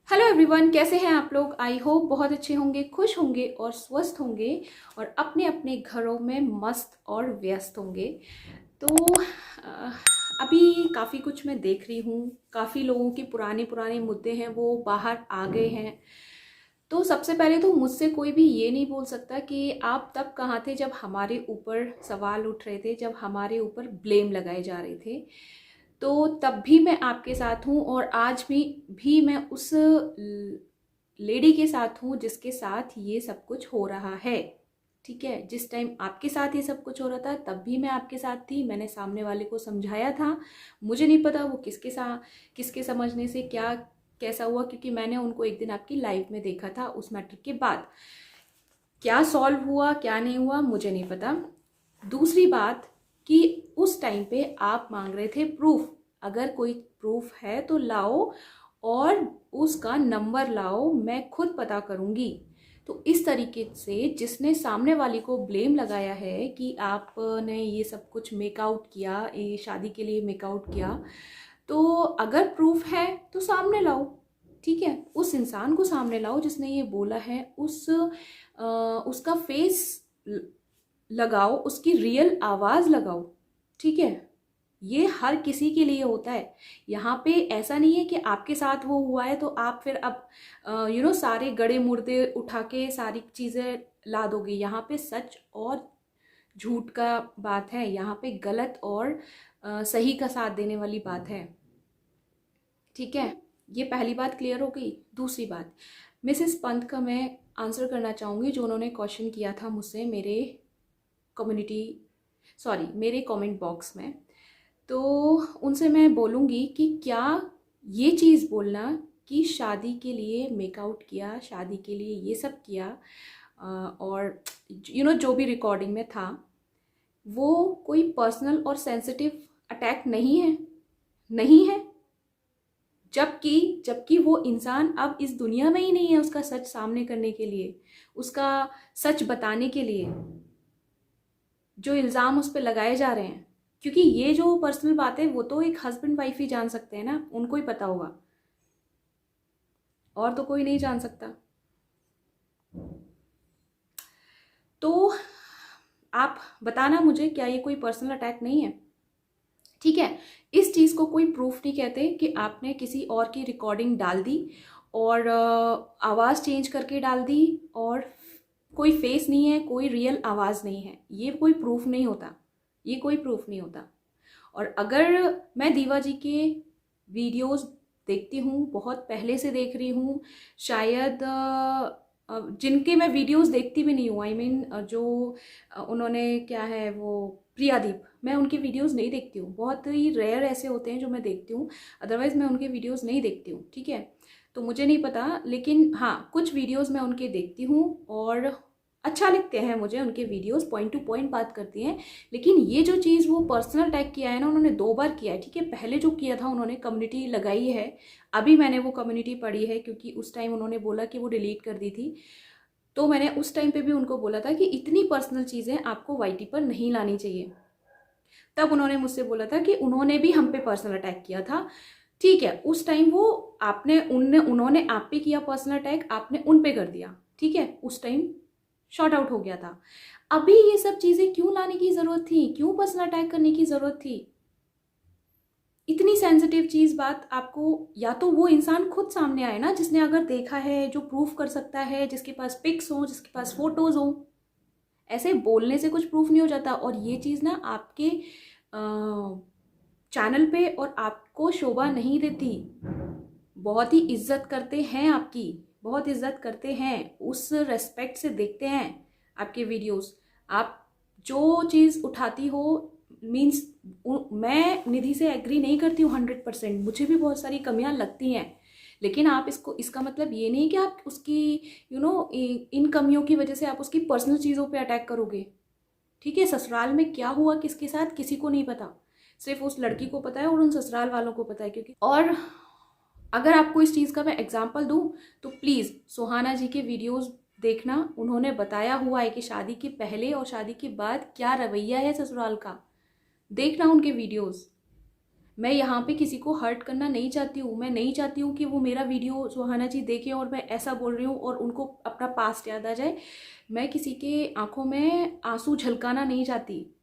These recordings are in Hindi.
हेलो एवरीवन, कैसे हैं आप लोग। आई होप बहुत अच्छे होंगे, खुश होंगे और स्वस्थ होंगे और अपने अपने घरों में मस्त और व्यस्त होंगे। तो अ, अभी काफ़ी कुछ मैं देख रही हूँ, काफ़ी लोगों के पुराने पुराने मुद्दे हैं वो बाहर आ गए हैं। तो सबसे पहले तो मुझसे कोई भी ये नहीं बोल सकता कि आप तब कहाँ थे जब हमारे ऊपर सवाल उठ रहे थे, जब हमारे ऊपर ब्लेम लगाए जा रहे थे। तो तब भी मैं आपके साथ हूँ और आज भी मैं उस लेडी के साथ हूँ जिसके साथ ये सब कुछ हो रहा है। ठीक है, जिस टाइम आपके साथ ये सब कुछ हो रहा था तब भी मैं आपके साथ थी। मैंने सामने वाले को समझाया था। मुझे नहीं पता वो किसके समझने से क्या कैसा हुआ, क्योंकि मैंने उनको एक दिन आपकी लाइव में देखा था। उस मैटर के बाद क्या सॉल्व हुआ क्या नहीं हुआ मुझे नहीं पता। दूसरी बात कि उस टाइम पे आप मांग रहे थे प्रूफ। अगर कोई प्रूफ है तो लाओ और उसका नंबर लाओ, मैं खुद पता करूंगी। तो इस तरीके से जिसने सामने वाली को ब्लेम लगाया है कि आपने ये सब कुछ मेकआउट किया, ये शादी के लिए मेकआउट किया, तो अगर प्रूफ है तो सामने लाओ। ठीक है, उस इंसान को सामने लाओ जिसने ये बोला है। उसका फेस लगाओ, उसकी रियल आवाज लगाओ। ठीक है, ये हर किसी के लिए होता है। यहाँ पे ऐसा नहीं है कि आपके साथ वो हुआ है तो आप फिर अब सारे गड़े मुर्दे उठा के सारी चीजें ला दोगे। यहाँ पे सच और झूठ का बात है, यहाँ पे गलत और सही का साथ देने वाली बात है। ठीक है, ये पहली बात क्लियर हो गई। दूसरी बात, मिसेस पंत का मैं आंसर करना चाहूँगी जो उन्होंने क्वेश्चन किया था मुझसे कम्युनिटी मेरे कमेंट बॉक्स में। तो उनसे मैं बोलूँगी कि क्या ये चीज़ बोलना कि शादी के लिए मेकआउट किया, शादी के लिए ये सब किया, और जो भी रिकॉर्डिंग में था वो कोई पर्सनल और सेंसिटिव अटैक नहीं है। नहीं है, जबकि जबकि वो इंसान अब इस दुनिया में ही नहीं है उसका सच सामने करने के लिए, उसका सच बताने के लिए। जो इल्ज़ाम उस पर लगाए जा रहे हैं, क्योंकि ये जो पर्सनल बात है वो तो एक हस्बैंड वाइफ ही जान सकते हैं ना, उनको ही पता होगा, और तो कोई नहीं जान सकता। तो आप बताना मुझे, क्या ये कोई पर्सनल अटैक नहीं है? ठीक है, इस चीज़ को कोई प्रूफ नहीं कहते कि आपने किसी और की रिकॉर्डिंग डाल दी और आवाज़ चेंज करके डाल दी और कोई फेस नहीं है, कोई रियल आवाज़ नहीं है। ये कोई प्रूफ नहीं होता, ये कोई प्रूफ नहीं होता। और अगर मैं दीवा जी के वीडियोस देखती हूँ, बहुत पहले से देख रही हूँ, शायद जिनके मैं वीडियोस देखती भी नहीं हूँ, आई मीन जो उन्होंने क्या है वो प्रियादीप, मैं उनकी वीडियोस नहीं देखती हूँ। बहुत ही रेयर ऐसे होते हैं जो मैं देखती हूँ, अदरवाइज मैं उनके वीडियोस नहीं देखती हूँ। ठीक है, तो मुझे नहीं पता, लेकिन हाँ कुछ वीडियोस मैं उनके देखती हूँ और अच्छा लगते हैं मुझे उनके वीडियोस, पॉइंट टू पॉइंट बात करती हैं। लेकिन ये जो चीज़ वो पर्सनल अटैक किया है ना, उन्होंने 2 बार किया है। ठीक है, पहले जो किया था उन्होंने कम्युनिटी लगाई है, अभी मैंने वो कम्युनिटी पढ़ी है क्योंकि उस टाइम उन्होंने बोला कि वो डिलीट कर दी थी। तो मैंने उस टाइम पे भी उनको बोला था कि इतनी पर्सनल चीज़ें आपको वाईटी पर नहीं लानी चाहिए। तब उन्होंने मुझसे बोला था कि उन्होंने भी हम पे पर्सनल अटैक किया था। ठीक है, उस टाइम वो उन्होंने आप पे किया पर्सनल अटैक, आपने उन पे कर दिया। ठीक है, उस टाइम शॉर्ट आउट हो गया था। अभी ये सब चीजें क्यों लाने की जरूरत थी? क्यों पर्सनल अटैक करने की जरूरत थी? इतनी सेंसिटिव चीज बात आपको या तो वो इंसान खुद सामने आए ना, जिसने अगर देखा है, जो प्रूफ कर सकता है, जिसके पास पिक्स हो, जिसके पास फोटोज हो। ऐसे बोलने से कुछ प्रूफ नहीं हो जाता। और ये चीज ना आपके चैनल पे और आपको शोभा नहीं देती। बहुत ही इज्जत करते हैं आपकी, बहुत इज्जत करते हैं, उस रेस्पेक्ट से देखते हैं आपके वीडियोस। आप जो चीज़ उठाती हो, मीन्स मैं निधि से एग्री नहीं करती हूँ 100%, मुझे भी बहुत सारी कमियां लगती हैं। लेकिन आप इसका मतलब ये नहीं कि आप उसकी इन कमियों की वजह से आप उसकी पर्सनल चीज़ों पे अटैक करोगे। ठीक है, ससुराल में क्या हुआ किसके साथ किसी को नहीं पता, सिर्फ उस लड़की को पता है और उन ससुराल वालों को पता है। क्योंकि और अगर आपको इस चीज़ का मैं एग्जांपल दूं तो प्लीज़ सुहाना जी के वीडियोस देखना। उन्होंने बताया हुआ है कि शादी के पहले और शादी के बाद क्या रवैया है ससुराल का। देखना उनके वीडियोस, मैं यहाँ पे किसी को हर्ट करना नहीं चाहती हूँ। मैं नहीं चाहती हूँ कि वो मेरा वीडियो सुहाना जी देखें और मैं ऐसा बोल रही हूँ और उनको अपना पास्ट याद आ जाए। मैं किसी के आंखों में आंसू झलकाना नहीं चाहती।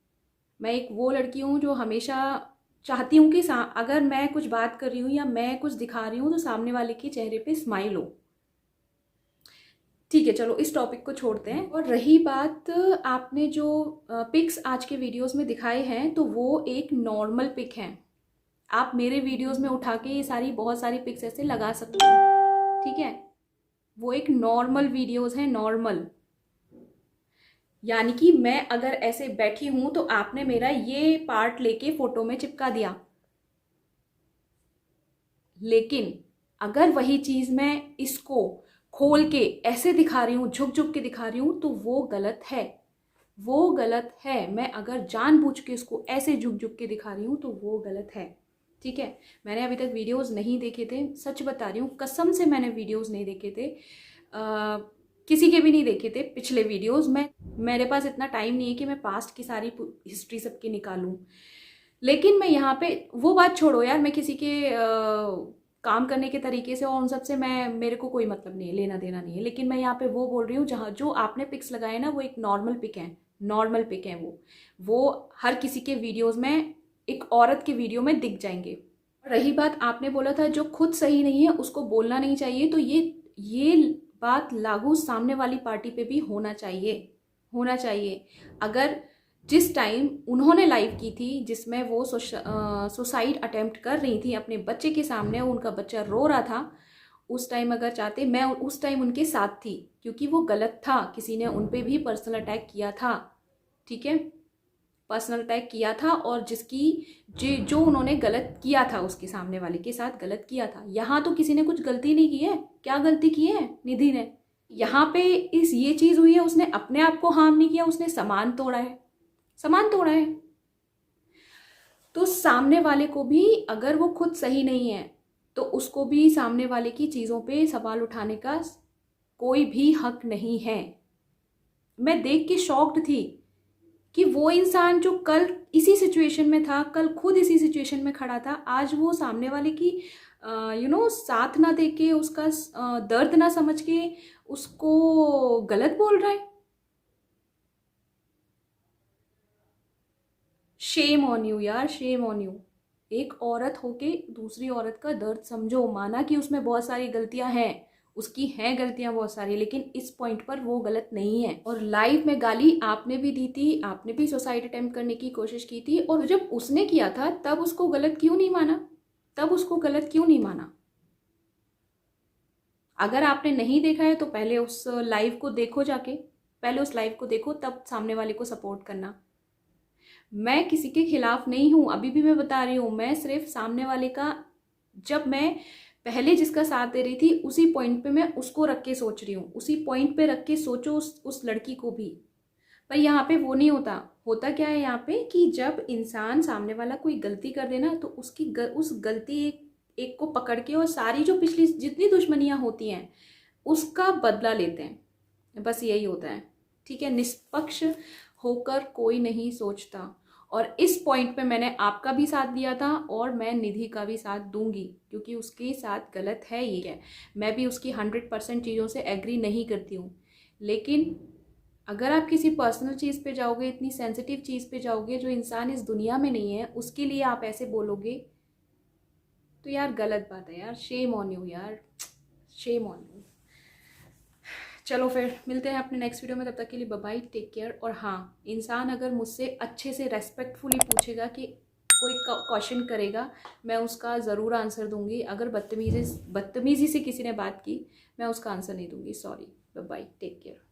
मैं एक वो लड़की हूँ जो हमेशा चाहती हूँ कि अगर मैं कुछ बात कर रही हूँ या मैं कुछ दिखा रही हूँ तो सामने वाले के चेहरे पे स्माइल हो। ठीक है, चलो इस टॉपिक को छोड़ते हैं। और रही बात आपने जो पिक्स आज के वीडियोस में दिखाए हैं, तो वो एक नॉर्मल पिक हैं। आप मेरे वीडियोस में उठा के ये बहुत सारी पिक्स ऐसे लगा सकते हो, ठीक है। वो एक नॉर्मल वीडियोस हैं, नॉर्मल। यानी कि मैं अगर ऐसे बैठी हूं तो आपने मेरा ये पार्ट लेके फोटो में चिपका दिया। लेकिन अगर वही चीज मैं इसको खोल के ऐसे दिखा रही हूं, झुक झुक के दिखा रही हूं, तो वो गलत है। वो गलत है। मैं अगर जानबूझ के इसको ऐसे झुक झुक के दिखा रही हूं तो वो गलत है, ठीक है। मैंने अभी तक वीडियोस नहीं देखे थे, सच बता रही हूँ, कसम से मैंने वीडियोस नहीं देखे थे। किसी के भी नहीं देखे थे पिछले वीडियोस में। मेरे पास इतना टाइम नहीं है कि मैं पास्ट की सारी हिस्ट्री सबकी निकालूं। लेकिन मैं यहाँ पे वो बात छोड़ो यार, मैं किसी के काम करने के तरीके से और उन सब से मेरे को कोई मतलब नहीं है, लेना देना नहीं है। लेकिन मैं यहाँ पे वो बोल रही हूँ जहाँ जो आपने पिक्स लगाए ना, वो एक नॉर्मल पिक है, नॉर्मल पिक है। वो हर किसी के वीडियोस में, एक औरत के वीडियो में दिख जाएंगे। रही बात आपने बोला था जो खुद सही नहीं है उसको बोलना नहीं चाहिए, तो ये बात लागू सामने वाली पार्टी पे भी होना चाहिए। अगर जिस टाइम उन्होंने लाइव की थी जिसमें वो सुसाइड अटेम्प्ट कर रही थी अपने बच्चे के सामने, उनका बच्चा रो रहा था, उस टाइम अगर चाहते, मैं उस टाइम उनके साथ थी, क्योंकि वो गलत था। किसी ने उन पे भी पर्सनल अटैक किया था, ठीक है, पर्सनल अटैक किया था। और जो उन्होंने गलत किया था उसके सामने वाले के साथ गलत किया था। यहाँ तो किसी ने कुछ गलती नहीं की है। क्या गलती की है निधि ने? यहाँ पे ये चीज हुई है, उसने अपने आप को हार्म नहीं किया, उसने सामान तोड़ा है। तो सामने वाले को भी, अगर वो खुद सही नहीं है, तो उसको भी सामने वाले की चीजों पे सवाल उठाने का कोई भी हक नहीं है। मैं देख के शॉक्ड थी कि वो इंसान जो कल इसी सिचुएशन में था, कल खुद इसी सिचुएशन में खड़ा था, आज वो सामने वाले की साथ ना दे के, उसका दर्द ना समझ के उसको गलत बोल रहा है। शेम ऑन यू यार, शेम ऑन यू। एक औरत होके दूसरी औरत का दर्द समझो। माना कि उसमें बहुत सारी गलतियां हैं, उसकी हैं गलतियां बहुत सारी, लेकिन इस पॉइंट पर वो गलत नहीं है। और लाइव में गाली आपने भी दी थी, आपने भी सुसाइड अटेम्प्ट करने की कोशिश की थी, और जब उसने किया था तब उसको गलत क्यों नहीं माना? अगर आपने नहीं देखा है तो पहले उस लाइव को देखो, तब सामने वाले को सपोर्ट करना। मैं किसी के खिलाफ नहीं हूं, अभी भी मैं बता रही हूं। मैं सिर्फ सामने वाले का, जब मैं पहले जिसका साथ दे रही थी उसी पॉइंट पे मैं उसको रख के सोच रही हूँ, उसी पॉइंट पे रख के सोचो उस लड़की को भी। पर यहाँ पे वो नहीं होता क्या है यहाँ पे कि जब इंसान सामने वाला कोई गलती कर देना तो उस गलती एक को पकड़ के और सारी जो पिछली जितनी दुश्मनियां होती हैं उसका बदला लेते हैं। बस यही होता है, ठीक है। निष्पक्ष होकर कोई नहीं सोचता। और इस पॉइंट पे मैंने आपका भी साथ दिया था और मैं निधि का भी साथ दूंगी, क्योंकि उसके साथ गलत है ये है। मैं भी उसकी 100% चीज़ों से एग्री नहीं करती हूँ। लेकिन अगर आप किसी पर्सनल चीज़ पे जाओगे, इतनी सेंसिटिव चीज़ पे जाओगे जो इंसान इस दुनिया में नहीं है, उसके लिए आप ऐसे बोलोगे तो यार गलत बात है यार। शेम ऑन यू यार, शेम ऑन यू। चलो फिर मिलते हैं अपने नेक्स्ट वीडियो में, तब तक के लिए बाय बाय, टेक केयर। और हाँ, इंसान अगर मुझसे अच्छे से रेस्पेक्टफुली पूछेगा कि कोई क्वेश्चन करेगा, मैं उसका ज़रूर आंसर दूंगी। अगर बदतमीजी से किसी ने बात की, मैं उसका आंसर नहीं दूंगी। Sorry, bye bye, take care.